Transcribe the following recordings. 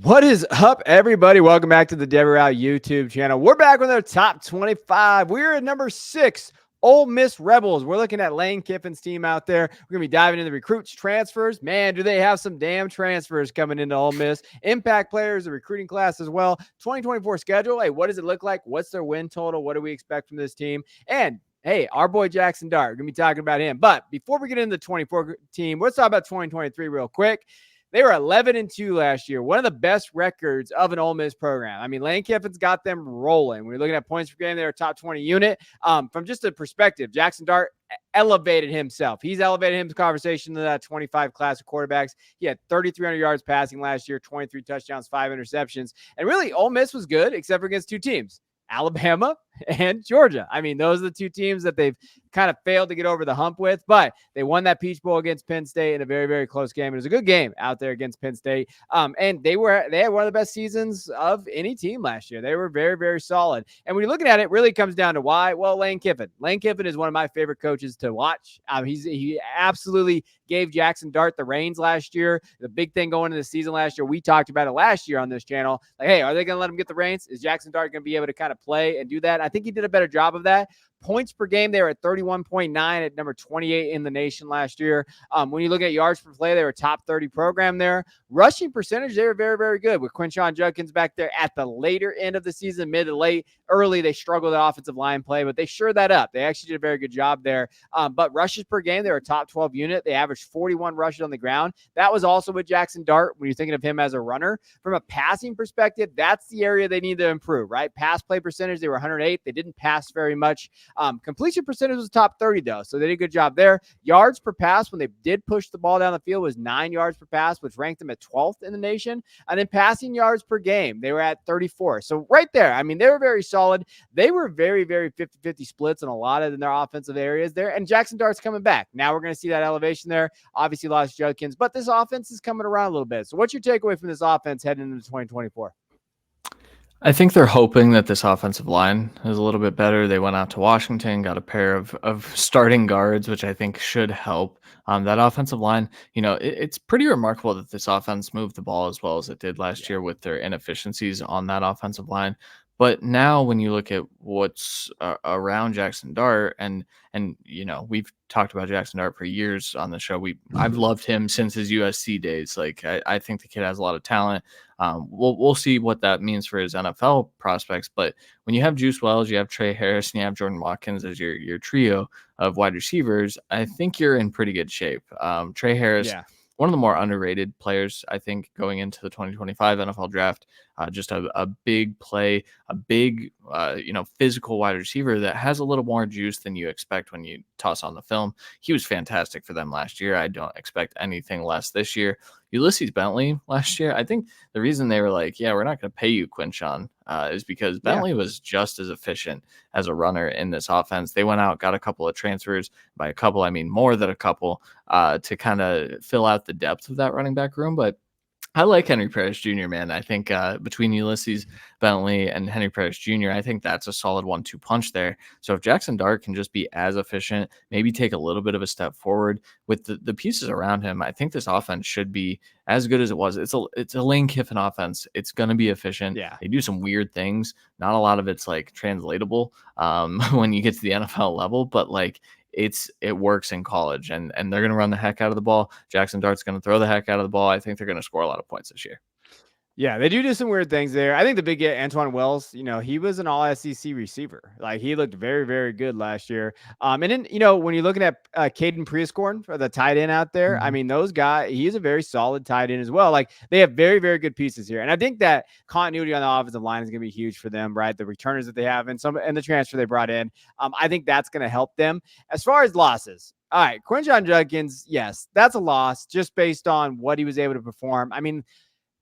What is up, everybody? Welcome back to the Debbie Rao YouTube channel. We're back with our top 25. We're at number 6, Ole Miss Rebels. We're looking at Lane Kiffin's team out there. We're going to be diving into the recruits, transfers. Man, do they have some damn transfers coming into Ole Miss. Impact players, the recruiting class as well. 2024 schedule. Hey, what does it look like? What's their win total? What do we expect from this team? And hey, our boy Jackson Dart, we're going to be talking about him. But before we get into the 24 team, let's talk about 2023 real quick. They were 11-2 last year, one of the best records of an Ole Miss program. I mean, Lane Kiffin's got them rolling. We're looking at points per game. They're a top 20 unit. From just a perspective, Jackson Dart elevated himself. He's elevated him to conversation to that 25 class of quarterbacks. He had 3,300 yards passing last year, 23 touchdowns, 5 interceptions. And really, Ole Miss was good, except for against two teams, Alabama and Georgia. I mean, those are the two teams that they've kind of failed to get over the hump with, but they won that Peach Bowl against Penn State in a very, very close game. It was a good game out there against Penn State. And they had one of the best seasons of any team last year. They were very, very solid. And when you're looking at it, it really comes down to why. Well, Lane Kiffin. Lane Kiffin is one of my favorite coaches to watch. He absolutely gave Jackson Dart the reins last year. The big thing going into the season last year, we talked about it last year on this channel. Like, hey, are they going to let him get the reins? Is Jackson Dart going to be able to kind of play and do that? I think he did a better job of that. Points per game, they were at 31.9 at number 28 in the nation last year. When you look at yards per play, they were a top 30 program there. Rushing percentage, they were very, very good with Quinshon Judkins back there at the later end of the season, mid to late. Early, they struggled at offensive line play, but they shored that up. They actually did a very good job there. But rushes per game, they were a top 12 unit. They averaged 41 rushes on the ground. That was also with Jackson Dart when you're thinking of him as a runner. From a passing perspective, that's the area they need to improve, right? Pass play percentage, they were 108. They didn't pass very much. Completion percentage was top 30, though, so they did a good job there. Yards per pass, when they did push the ball down the field, was 9 yards per pass, which ranked them at 12th in the nation. And then passing yards per game, they were at 34. So right there, I mean, they were very solid. They were very, very 50-50 splits in a lot of their offensive areas there. And Jackson Dart's coming back. Now we're going to see that elevation there. Obviously lost Judkins, but this offense is coming around a little bit. So what's your takeaway from this offense heading into 2024? I think they're hoping that this offensive line is a little bit better. They went out to Washington, got a pair of starting guards, which I think should help. That offensive line, it's pretty remarkable that this offense moved the ball as well as it did last year with their inefficiencies on that offensive line. But now when you look at what's around Jackson Dart, and we've talked about Jackson Dart for years on the show. I've loved him since his USC days. Like I think the kid has a lot of talent. We'll see what that means for his NFL prospects. But when you have Juice Wells, you have Trey Harris, and you have Jordan Watkins as your trio of wide receivers, I think you're in pretty good shape. Trey Harris. Yeah. One of the more underrated players, I think, going into the 2025 NFL draft. Just a big play, a big, physical wide receiver that has a little more juice than you expect when you toss on the film. He was fantastic for them last year. I don't expect anything less this year. Ulysses Bentley last year, I think the reason they were like, yeah, we're not going to pay you, Quinshon, is because Bentley was just as efficient as a runner in this offense. They went out, got a couple of transfers. By a couple, I mean more than a couple, to kind of fill out the depth of that running back room. But I like Henry Parrish Jr., man. I think between Ulysses Bentley and Henry Parrish Jr., I think that's a solid 1-2 punch there. So if Jackson Dart can just be as efficient, maybe take a little bit of a step forward with the pieces around him, I think this offense should be as good as it was. It's a Lane Kiffin offense. It's going to be efficient. Yeah. They do some weird things. Not a lot of it's like translatable when you get to the NFL level, but like it works in college, and they're going to run the heck out of the ball. Jackson Dart's going to throw the heck out of the ball. I think they're going to score a lot of points this year. Yeah, they do some weird things there. I think the big get, Antoine Wells, he was an all-SEC receiver. Like, he looked very, very good last year. And then, when you're looking at Caden Prieskorn for the tight end out there, I mean, those guys, he's a very solid tight end as well. Like, they have very, very good pieces here. And I think that continuity on the offensive line is going to be huge for them, right? The returners that they have and the transfer they brought in. I think that's going to help them. As far as losses, all right, Quinshon Judkins, yes, that's a loss just based on what he was able to perform. I mean,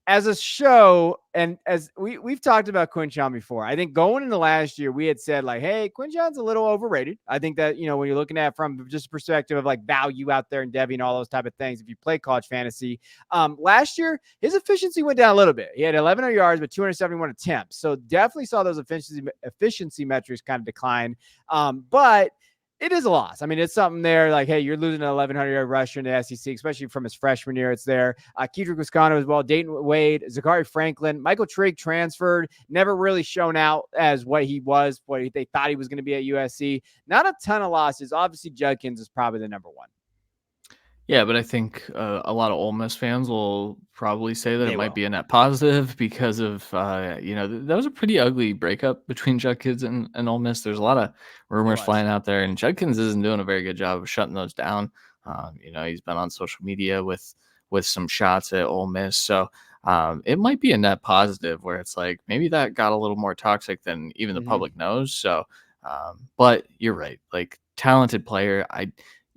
as a show, and as we've talked about Quinshon before, I think going into last year, we had said like, hey, Quinshon's a little overrated. I think that, when you're looking at from just a perspective of like value out there and Debbie and all those type of things, if you play college fantasy, last year, his efficiency went down a little bit. He had 1,100 yards, but 271 attempts. So definitely saw those efficiency metrics kind of decline. But it is a loss. I mean, it's something there like, hey, you're losing an 1,100-yard rusher in the SEC, especially from his freshman year. It's there. Kedrick Wisconsin as well, Dayton Wade, Zachary Franklin, Michael Trigg transferred, never really shown out as what he was, what they thought he was going to be at USC. Not a ton of losses. Obviously, Judkins is probably the number one. Yeah, but I think a lot of Ole Miss fans will probably say that it They might will. be a net positive because of that was a pretty ugly breakup between Judkins and Ole Miss. There's a lot of It rumors was. flying out there, and Judkins isn't doing a very good job of shutting those down. He's been on social media with some shots at Ole Miss, so it might be a net positive where it's like maybe that got a little more toxic than even the Mm-hmm. public knows. So, but you're right, like talented player.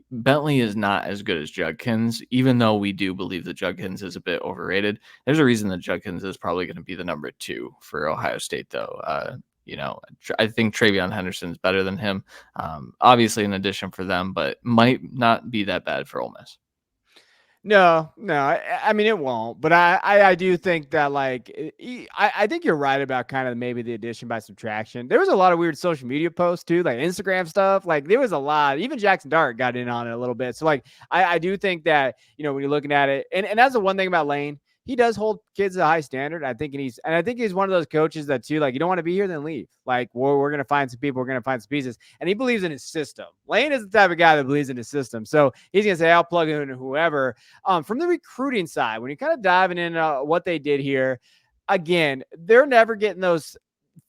Bentley is not as good as Judkins, even though we do believe that Judkins is a bit overrated. There's a reason that Judkins is probably going to be the number 2 for Ohio State, though. I think Travion Henderson is better than him. Obviously, an addition for them, but might not be that bad for Ole Miss. No. I mean, it won't. But I do think that like I think you're right about kind of maybe the addition by subtraction. There was a lot of weird social media posts too, like Instagram stuff. Like there was a lot. Even Jackson Dart got in on it a little bit. So like I do think that when you're looking at it, and that's the one thing about Lane. He does hold kids to a high standard. I think he's one of those coaches that too, like, you don't want to be here, then leave. Like, we're gonna find some people, we're gonna find some pieces. And he believes in his system. Lane is the type of guy that believes in his system. So he's gonna say, I'll plug in whoever. From the recruiting side, when you're kind of diving in what they did here, again, they're never getting those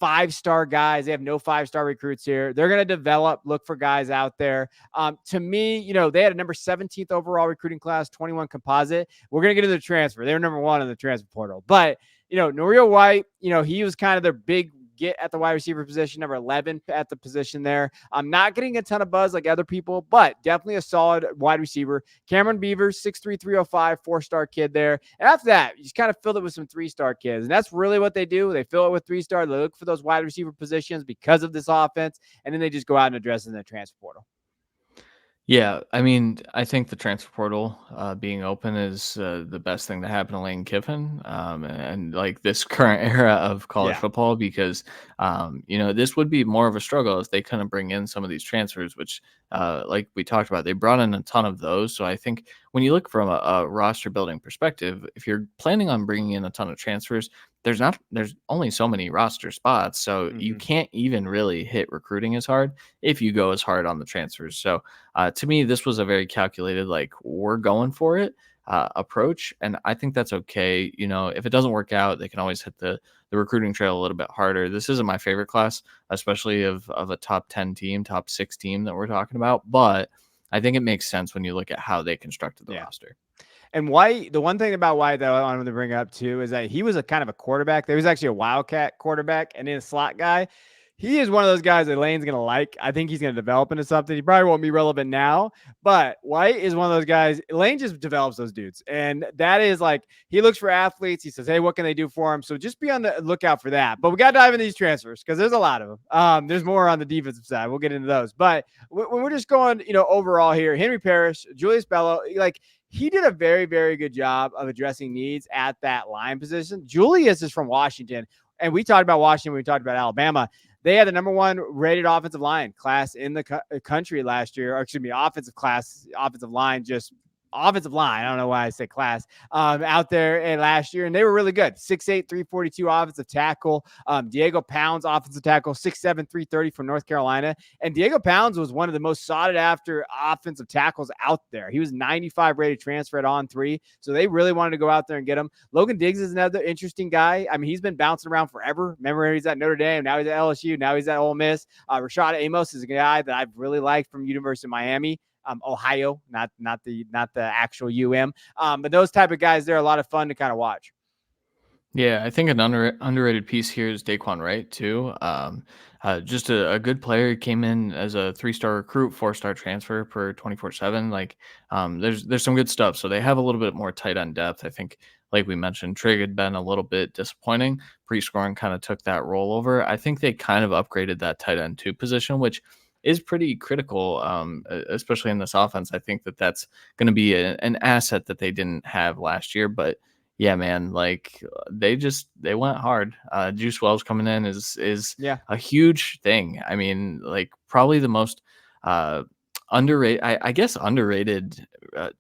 5-star guys. They have no 5-star recruits here. They're going to look for guys out there. To me, they had a number 17th overall recruiting class, 21 composite. We're going to get into the transfer. They're number 1 in the transfer portal. But, Norio White, he was kind of their big get at the wide receiver position, number 11 at the position there. I'm not getting a ton of buzz like other people, but definitely a solid wide receiver. Cameron Beavers, 6'3", 305, 4-star kid there. And after that, you just kind of filled it with some 3-star kids. And that's really what they do. They fill it with 3-star. They look for those wide receiver positions because of this offense, and then they just go out and address it in the transfer portal. Yeah, I mean, I think the transfer portal being open is the best thing to happen to Lane Kiffin and like this current era of college football because, this would be more of a struggle if they couldn't bring in some of these transfers, which, like we talked about, they brought in a ton of those. So I think when you look from a roster building perspective, if you're planning on bringing in a ton of transfers, there's only so many roster spots. So you can't even really hit recruiting as hard if you go as hard on the transfers. So to me, this was a very calculated, like, we're going for it approach. And I think that's okay. If it doesn't work out, they can always hit the recruiting trail a little bit harder. This isn't my favorite class, especially of a top 10 team, top 6 team that we're talking about. But I think it makes sense when you look at how they constructed the roster. And White, the one thing about White that I wanted to bring up too is that he was a kind of a quarterback. There was actually a wildcat quarterback and then a slot guy. He is one of those guys that Lane's going to like. I think he's going to develop into something. He probably won't be relevant now, but White is one of those guys. Lane just develops those dudes. And that is like, he looks for athletes. He says, hey, what can they do for him? So just be on the lookout for that. But we got to dive into these transfers because there's a lot of them. There's more on the defensive side. We'll get into those. But when we're just going, overall here, Henry Parrish, Julius Bello, like, he did a very, very good job of addressing needs at that line position. Julius is from Washington, and we talked about Washington when we talked about Alabama. They had the number 1 rated offensive line class in the country last year, or excuse me, offensive line, just offensive line. I don't know why I say class out there last year. And they were really good. 6'8", 342 offensive tackle. Diego Pounds, offensive tackle, 6'7", 330 from North Carolina. And Diego Pounds was one of the most sought after offensive tackles out there. He was 95 rated transfer at On3. So they really wanted to go out there and get him. Logan Diggs is another interesting guy. I mean, he's been bouncing around forever. Remember, he's at Notre Dame. Now he's at LSU. Now he's at Ole Miss. Rashad Amos is a guy that I've really liked from University of Miami. Ohio, not the actual but those type of guys, they're a lot of fun to kind of watch. Yeah, I think an underrated piece here is Daquan Wright too. Just a good player. He came in as a 3-star recruit, 4-star transfer per 24/7. Like, there's some good stuff. So they have a little bit more tight end depth. I think, like we mentioned, Trigg had been a little bit disappointing. Prescoring kind of took that role over. I think they kind of upgraded that tight end 2 position, which is pretty critical, especially in this offense. I think that's going to be an asset that they didn't have last year. But yeah, man, like they went hard. Juice Wells coming in is a huge thing. I mean, like probably the most uh, underrated. I guess underrated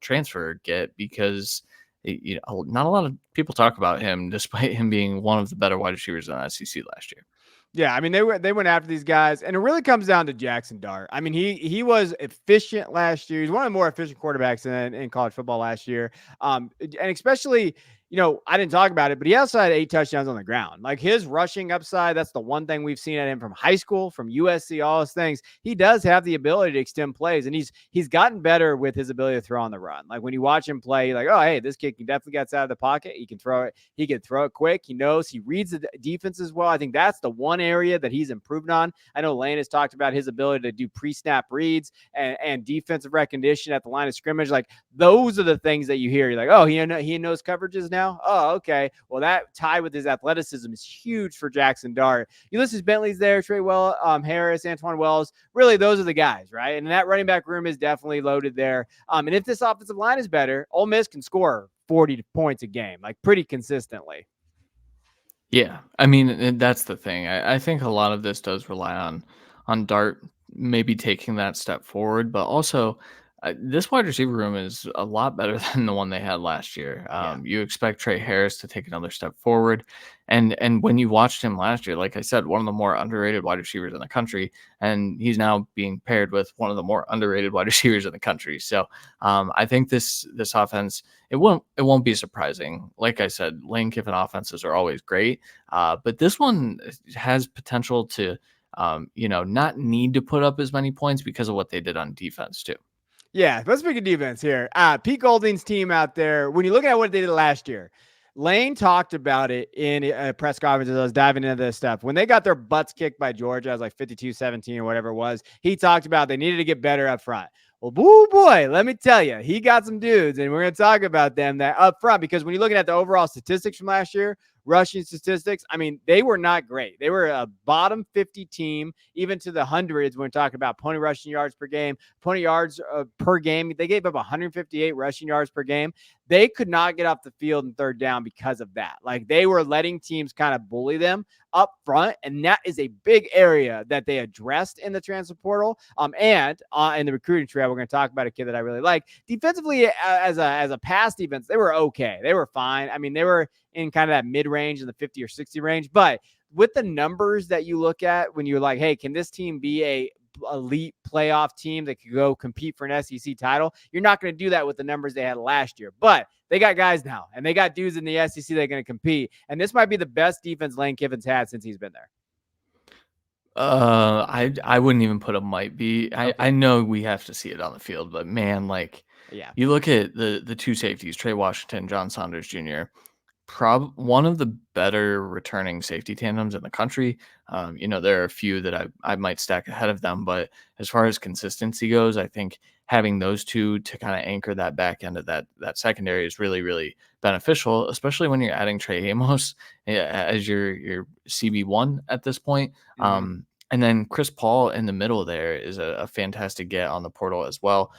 transfer get because not a lot of people talk about him, despite him being one of the better wide receivers in the SEC last year. Yeah, I mean they went after these guys, and it really comes down to Jackson Dart. I mean he was efficient last year. He's one of the more efficient quarterbacks in college football last year. And especially I didn't talk about it, but he also had 8 touchdowns on the ground. Like his rushing upside, that's the one thing we've seen at him from high school, from USC, all those things. He does have the ability to extend plays, and he's gotten better with his ability to throw on the run. Like when you watch him play, you're like, oh hey, this kid can definitely get out of the pocket. He can throw it. He can throw it quick. He reads the defense as well. I think that's the one area that he's improved on. I know Lane has talked about his ability to do pre-snap reads and defensive recognition at the line of scrimmage. Like those are the things that you hear. You're like, oh, he knows coverages now. Oh, okay. Well, that tied with his athleticism is huge for Jackson Dart. Ulysses Bentley's there, Trey Harris, Antoine Wells. Really, those are the guys, right? And that running back room is definitely loaded there. And if this offensive line is better, Ole Miss can score 40 points a game, like pretty consistently. Yeah, I mean, that's the thing. I think a lot of this does rely on Dart maybe taking that step forward, but also this wide receiver room is a lot better than the one they had last year. Yeah. You expect Trey Harris to take another step forward, and when you watched him last year, like I said, one of the more underrated wide receivers in the country, and he's now being paired with one of the more underrated wide receivers in the country. So I think this offense it won't be surprising. Like I said, Lane Kiffin offenses are always great, but this one has potential to not need to put up as many points because of what they did on defense too. Yeah, let's speak of defense here. Pete Golding's team out there, when you look at what they did last year, Lane talked about it in a press conference as I was diving into this stuff. When they got their butts kicked by Georgia, I was like 52-17 or whatever it was, he talked about they needed to get better up front. Well, boo boy, let me tell you, he got some dudes, and we're going to talk about them that up front, because when you're looking at the overall statistics from last year, rushing statistics, I mean, they were not great. They were a bottom 50 team, even to the hundreds when we're talking about pony rushing yards per game, pony yards per game. They gave up 158 rushing yards per game. They could not get off the field in third down because of that. Like they were letting teams kind of bully them up front, and that is a big area that they addressed in the transfer portal. And in the recruiting trail, we're going to talk about a kid that I really like. Defensively, as a pass defense, they were okay. They were fine. I mean, they were in kind of that mid-range in the 50 or 60 range, but with the numbers that you look at when you're like, hey, can this team be a elite playoff team that could go compete for an SEC title? You're not going to do that with the numbers they had last year, but they got guys now, and they got dudes in the SEC that are going to compete, and this might be the best defense Lane Kiffin's had since he's been there. I wouldn't even put a might be. Okay. I know we have to see it on the field, but man, like Yeah. you look at the two safeties, Trey Washington, John Saunders Jr., one of the better returning safety tandems in the country. There are a few that I might stack ahead of them, but as far as consistency goes, I think having those two to kind of anchor that back end of that secondary is really, really beneficial, especially when you're adding Trey Amos as your CB1 at this point. Mm-hmm. And then Chris Paul in the middle there is a fantastic get on the portal as well.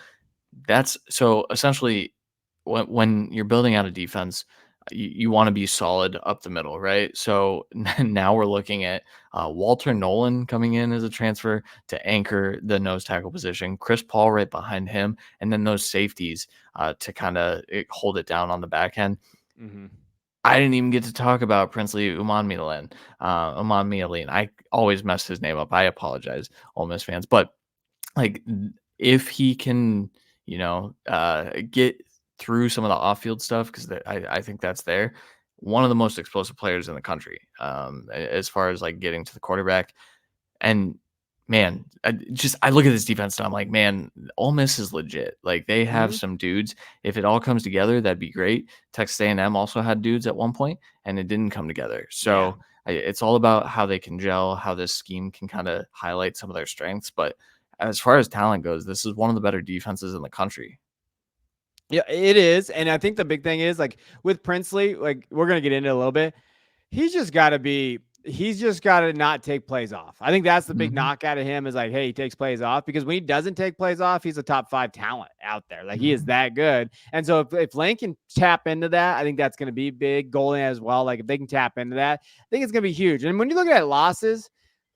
That's so essentially when you're building out a defense, you want to be solid up the middle, right? So now we're looking at Walter Nolan coming in as a transfer to anchor the nose tackle position, Chris Paul right behind him, and then those safeties to kind of hold it down on the back end. Mm-hmm. I didn't even get to talk about Princely Umanmielen. I always mess his name up. I apologize, Ole Miss fans. But like, if he can, get through some of the off-field stuff, because I think that's there. One of the most explosive players in the country, as far as like getting to the quarterback. And man, I look at this defense and I'm like, man, Ole Miss is legit. Like they have Mm-hmm. some dudes. If it all comes together, that'd be great. Texas A&M also had dudes at one point, and it didn't come together. So it's all about how they can gel, how this scheme can kind of highlight some of their strengths. But as far as talent goes, this is one of the better defenses in the country. Yeah, it is. And I think the big thing is like with Princely, like we're going to get into it a little bit. He's just got to not take plays off. I think that's the big knock out of him is like, hey, he takes plays off, because when he doesn't take plays off, he's a top 5 talent out there. Like he is that good. And so if Lane can tap into that, I think that's going to be big. Goalie as well. Like if they can tap into that, I think it's going to be huge. And when you look at losses,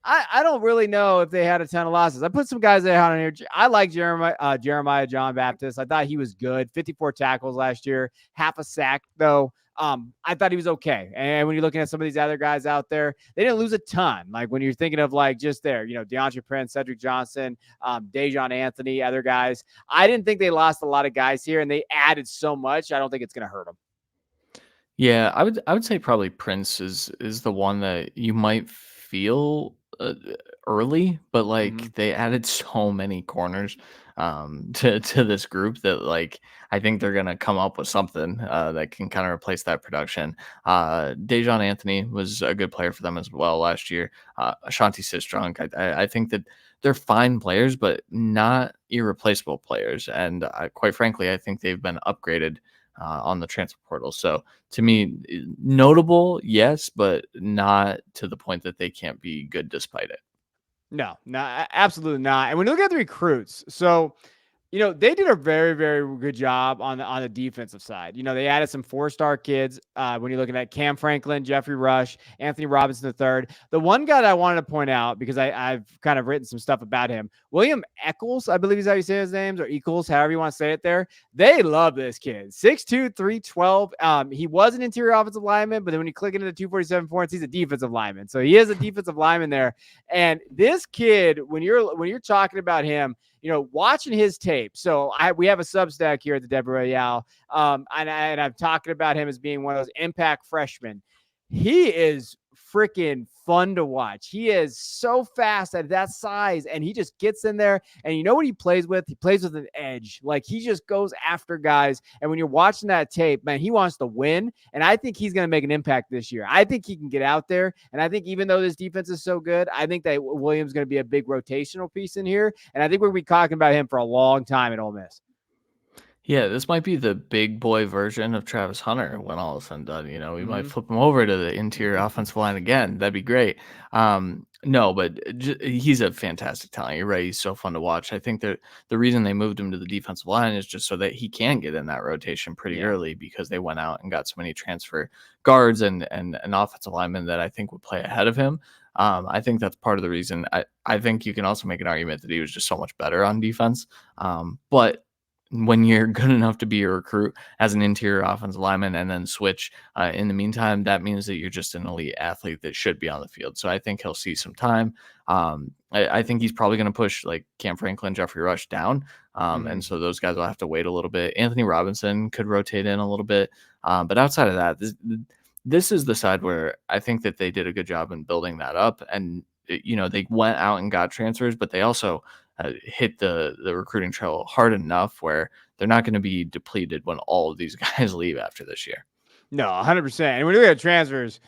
I don't really know if they had a ton of losses. I put some guys there on here. I like Jeremiah John Baptist. I thought he was good. 54 tackles last year, half a sack though. I thought he was okay. And when you're looking at some of these other guys out there, they didn't lose a ton. Like when you're thinking of like just there, DeAndre Prince, Cedric Johnson, Dejon Anthony, other guys. I didn't think they lost a lot of guys here, and they added so much. I don't think it's going to hurt them. Yeah, I would say probably Prince is the one that you might feel early, but Mm-hmm. like they added so many corners to this group that like I think they're gonna come up with something that can kind of replace that production. Dejon Anthony was a good player for them as well last year. Ashanti Sistrunk, I think that they're fine players, but not irreplaceable players. And quite frankly, I think they've been upgraded on the transfer portal. So to me, notable, yes, but not to the point that they can't be good despite it. No, absolutely not. And when you look at the recruits, so they did a very, very good job on the defensive side. They added some 4-star kids. When you're looking at Cam Franklin, Jeffrey Rush, Anthony Robinson III. The one guy that I wanted to point out, because I've kind of written some stuff about him, William Eccles, I believe is how you say his names, or Eccles, however you want to say it there. They love this kid. 6'2", 312. He was an interior offensive lineman, but then when you click into the 247 points, he's a defensive lineman. So he is a defensive lineman there. And this kid, when you're talking about him, watching his tape. So we have a Substack here at the Deborah Royale, and I'm talking about him as being one of those impact freshmen. He is freaking fun to watch. He is so fast at that size, and he just gets in there. And you know what he plays with? He plays with an edge. Like he just goes after guys. And when you're watching that tape, man, he wants to win. And I think he's going to make an impact this year. I think he can get out there. And I think even though this defense is so good, I think that Williams is going to be a big rotational piece in here. And I think we're going to be talking about him for a long time at Ole Miss. Yeah, this might be the big boy version of Travis Hunter when all is said and done. We might Mm-hmm. flip him over to the interior offensive line again. That'd be great. No, but he's a fantastic talent. You're right. He's so fun to watch. I think that the reason they moved him to the defensive line is just so that he can get in that rotation pretty Yeah. early, because they went out and got so many transfer guards and an offensive lineman that I think would play ahead of him. I think that's part of the reason. I think you can also make an argument that he was just so much better on defense. But when you're good enough to be a recruit as an interior offensive lineman and then switch in the meantime, that means that you're just an elite athlete that should be on the field. So I think he'll see some time. I think he's probably going to push like Cam Franklin, Jeffrey Rush down. And so those guys will have to wait a little bit. Anthony Robinson could rotate in a little bit. But outside of that, this is the side where I think that they did a good job in building that up. And, they went out and got transfers, but they also hit the recruiting trail hard enough where they're not going to be depleted when all of these guys leave after this year. No, 100%. And when you look at transfers,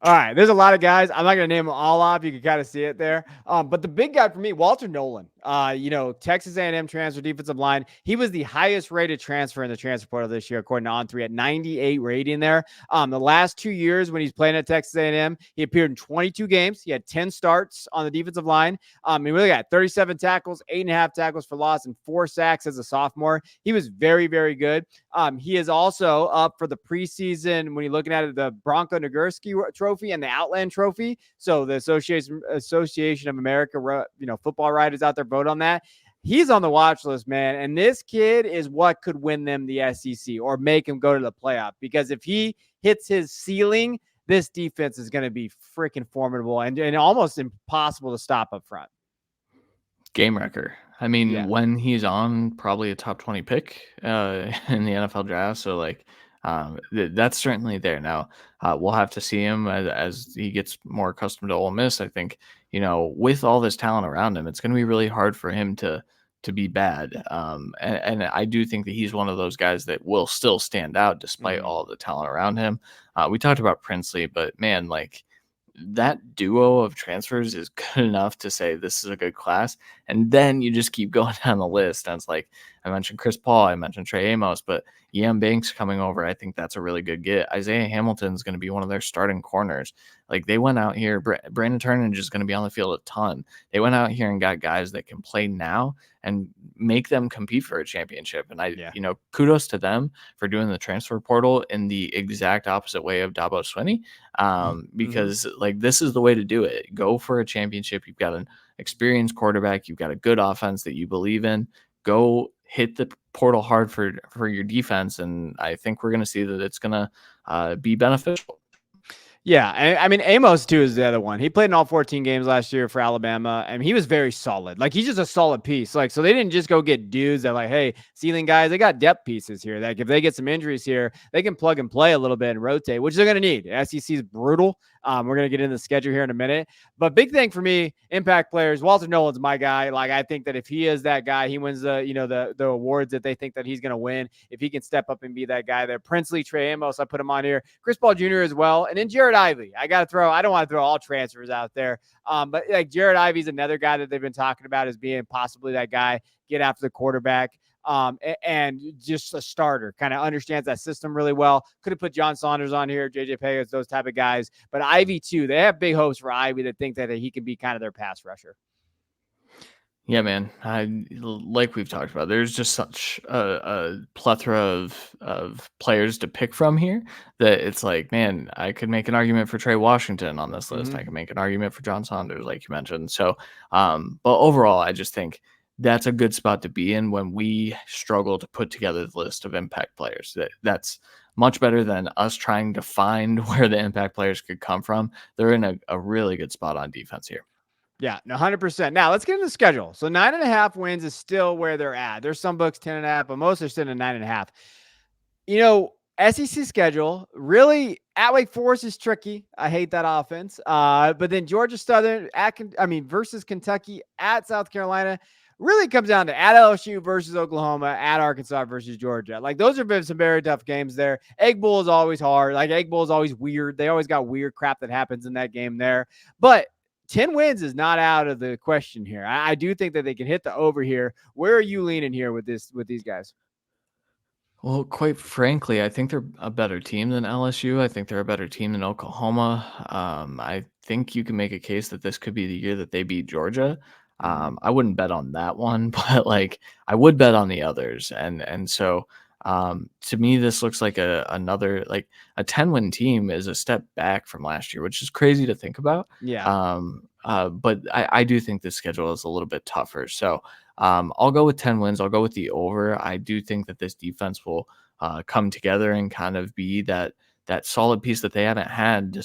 all right, there's a lot of guys. I'm not going to name them all off. You can kind of see it there. But the big guy for me, Walter Nolan, Texas A&M transfer defensive line. He was the highest rated transfer in the transfer portal this year, according to On3 at 98 rating there. The last 2 years when he's playing at Texas A&M, he appeared in 22 games. He had 10 starts on the defensive line. He really got 37 tackles, 8.5 tackles for loss, and 4 sacks as a sophomore. He was very, very good. He is also up for the preseason, when you're looking at it, the Bronco Nagurski Trophy and the Outland Trophy. So the Association of America, football writers out there vote on that. He's on the watch list, man. And this kid is what could win them the SEC or make him go to the playoff. Because if he hits his ceiling, this defense is going to be freaking formidable and almost impossible to stop up front. Game wrecker. I mean, Yeah. when he's on, probably a top 20 pick in the NFL draft. So like, that's certainly there. Now we'll have to see him as he gets more accustomed to Ole Miss. I think, with all this talent around him, it's going to be really hard for him to be bad. And I do think that he's one of those guys that will still stand out despite all the talent around him. We talked about Princely, but man, like, that duo of transfers is good enough to say this is a good class. And then you just keep going down the list. And it's like, I mentioned Chris Paul, I mentioned Trey Amos, but EM Banks coming over, I think that's a really good get. Isaiah Hamilton's going to be one of their starting corners. Like they went out here, Brandon Turnage is going to be on the field a ton. They went out here and got guys that can play now and make them compete for a championship. And kudos to them for doing the transfer portal in the exact opposite way of Dabo Swinney, because like this is the way to do it. Go for a championship. You've got an experienced quarterback. You've got a good offense that you believe in. Go hit the portal hard for your defense, and I think we're going to see that it's going to be beneficial. Yeah, I mean, Amos, too, is the other one. He played in all 14 games last year for Alabama, and he was very solid. Like, he's just a solid piece. Like, so they didn't just go get dudes that, like, hey, ceiling guys, they got depth pieces here. Like, if they get some injuries here, they can plug and play a little bit and rotate, which they're going to need. SEC is brutal. We're going to get into the schedule here in a minute. But big thing for me, impact players, Walter Nolan's my guy. Like, I think that if he is that guy, he wins the awards that they think that he's going to win. If he can step up and be that guy there. Princely, Trey Amos, I put him on here. Chris Paul Jr. as well. And then Jared Ivey. I don't want to throw all transfers out there. But like Jared Ivey's another guy that they've been talking about as being possibly that guy, get after the quarterback. And just a starter, kind of understands that system really well. Could have put John Saunders on here, JJ Payos, those type of guys. But Ivy too, they have big hopes for Ivy that think that he can be kind of their pass rusher. Yeah, man. Like we've talked about, there's just such a plethora of players to pick from here that it's like, man, I could make an argument for Trey Washington on this list. I could make an argument for John Saunders, like you mentioned. So, but overall, I just think that's a good spot to be in when we struggle to put together the list of impact players. That's much better than us trying to find where the impact players could come from. They're in a really good spot on defense here. Yeah, 100%. Now let's get into the schedule. So 9.5 wins is still where they're at. There's some books 10.5, but most are sitting at 9.5. SEC schedule really at Wake Forest is tricky. I hate that offense. But then Georgia Southern versus Kentucky, at South Carolina, really comes down to at LSU versus Oklahoma, at Arkansas versus Georgia. Like those have been some very tough games there. Egg Bowl is always hard. Like Egg Bowl is always weird. They always got weird crap that happens in that game there. But 10 wins is not out of the question here. I do think that they can hit the over here. Where are you leaning here with these guys? Well, quite frankly, I think they're a better team than LSU. I think they're a better team than Oklahoma. I think you can make a case that this could be the year that they beat Georgia. I wouldn't bet on that one, but like I would bet on the others. And so to me, this looks like another like a 10-win team is a step back from last year, which is crazy to think about. Yeah. But I do think the schedule is a little bit tougher. So I'll go with 10 wins. I'll go with the over. I do think that this defense will come together and kind of be that solid piece that they haven't had.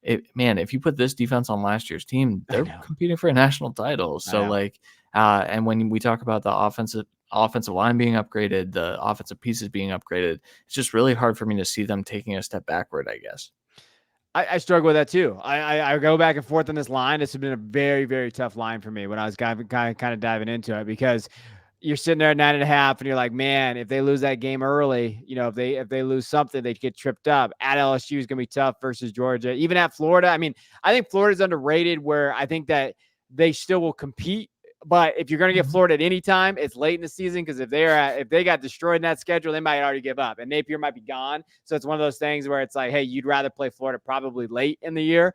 If you put this defense on last year's team, they're competing for a national title. So and when we talk about the offensive line being upgraded, the offensive pieces being upgraded, it's just really hard for me to see them taking a step backward, I guess. I struggle with that too. I go back and forth on this line. This has been a very, very tough line for me when I was kind of diving into it, because you're sitting there at 9.5 and you're like, man, if they lose that game early, if they lose something, they get tripped up. At LSU is going to be tough versus Georgia. Even at Florida, I mean, I think Florida's underrated, where I think that they still will compete. But if you're going to get Florida at any time, it's late in the season, because if they got destroyed in that schedule, they might already give up, and Napier might be gone. So it's one of those things where it's like, hey, you'd rather play Florida probably late in the year.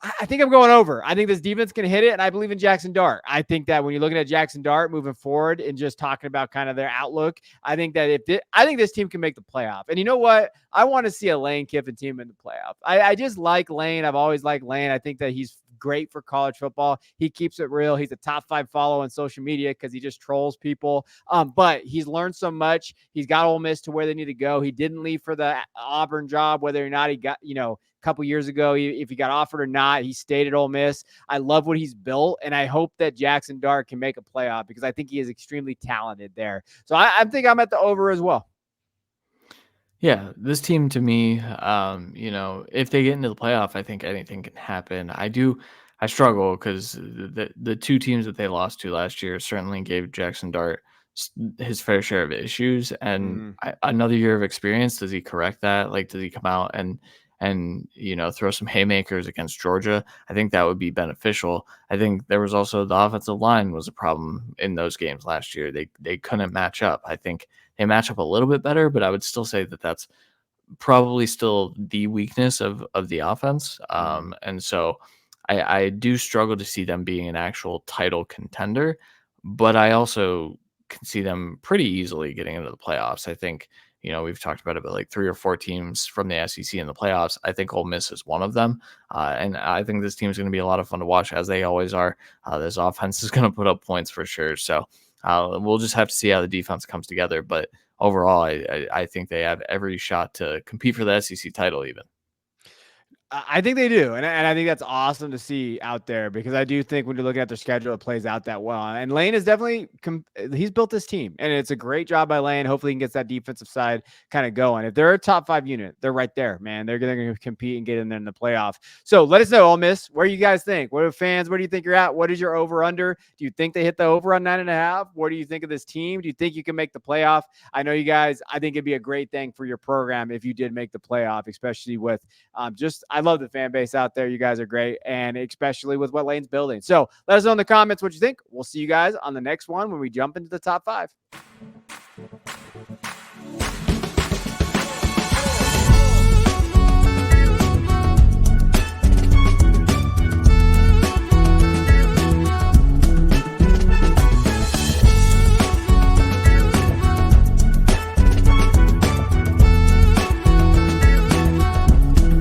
I think I'm going over. I think this defense can hit it, and I believe in Jackson Dart. I think that when you're looking at Jackson Dart moving forward and just talking about kind of their outlook, I think that I think this team can make the playoff. And you know what? I want to see a Lane Kiffin team in the playoff. I just like Lane. I've always liked Lane. I think that he's great for college football. He keeps it real. He's a top 5 follow on social media because he just trolls people. But he's learned so much. He's got Ole Miss to where they need to go. He didn't leave for the Auburn job, whether or not he got, a couple years ago, if he got offered or not. He stayed at Ole Miss. I love what he's built, and I hope that Jackson Dart can make a playoff, because I think he is extremely talented there. So I think I'm at the over as well. Yeah, this team to me, if they get into the playoff, I think anything can happen. I struggle because the two teams that they lost to last year certainly gave Jackson Dart his fair share of issues, and another year of experience. Does he correct that? Like, does he come out and and, throw some haymakers against Georgia, I think that would be beneficial. I think there was also the offensive line was a problem in those games last year. They couldn't match up. I think they match up a little bit better, but I would still say that that's probably still the weakness of the offense. And so I do struggle to see them being an actual title contender, but I also can see them pretty easily getting into the playoffs. I think, we've talked about it, but like 3 or 4 teams from the SEC in the playoffs. I think Ole Miss is one of them. And I think this team is going to be a lot of fun to watch, as they always are. This offense is going to put up points for sure. So we'll just have to see how the defense comes together. But overall, I think they have every shot to compete for the SEC title even. I think they do. And I think that's awesome to see out there, because I do think when you're looking at their schedule, it plays out that well. And Lane is definitely, he's built this team, and it's a great job by Lane. Hopefully he gets that defensive side kind of going. If they're a top 5 unit, they're right there, man. They're going to compete and get in there in the playoff. So let us know, Ole Miss, where you guys think. What are fans? Where do you think you're at? What is your over under? Do you think they hit the over on 9.5? What do you think of this team? Do you think you can make the playoff? I know you guys, I think it'd be a great thing for your program if you did make the playoff, especially with I love the fan base out there. You guys are great, and especially with what Lane's building. So let us know in the comments what you think. We'll see you guys on the next one when we jump into the top 5.